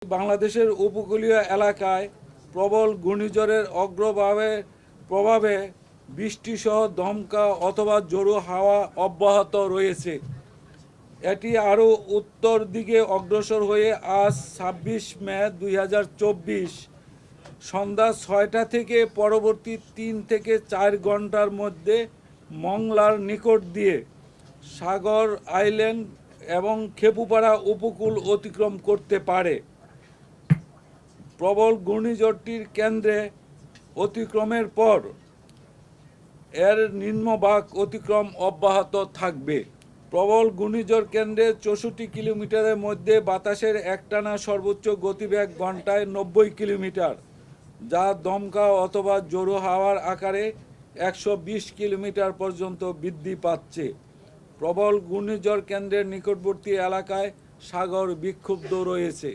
বাংলাদেশের উপকূলীয় এলাকায় প্রবল ঘূর্ণিঝড়ের প্রভাবে বৃষ্টিসহ দমকা অথবা ঝোড়ো হাওয়া অব্যাহত রয়েছে। এটি আরও উত্তর দিকে অগ্রসর হয়ে আজ ২৬ মে ২০২৪ সন্ধ্যা ৬টা থেকে পরবর্তী ৩ থেকে ৪ ঘন্টার মধ্যে মংলার নিকট দিয়ে সাগর আইল্যান্ড এবং খেপুপাড়া উপকূল অতিক্রম করতে পারে। প্রবল ঘূর্ণিঝড়টির কেন্দ্রে অতিক্রমের পর এর নিম্নভাগ অতিক্রম অব্যাহত থাকবে। প্রবল ঘূর্ণিঝড় কেন্দ্রে ৬৪ কিলোমিটারের মধ্যে বাতাসের একটানা সর্বোচ্চ গতিবেগ ঘন্টায় ৯০ কিলোমিটার, যা দমকা অথবা ঝোড়ো হাওয়ার আকারে ১২০ কিলোমিটার পর্যন্ত বৃদ্ধি পাচ্ছে। প্রবল ঘূর্ণিঝড় কেন্দ্রের নিকটবর্তী এলাকায় সাগর বিক্ষুব্ধ রয়েছে।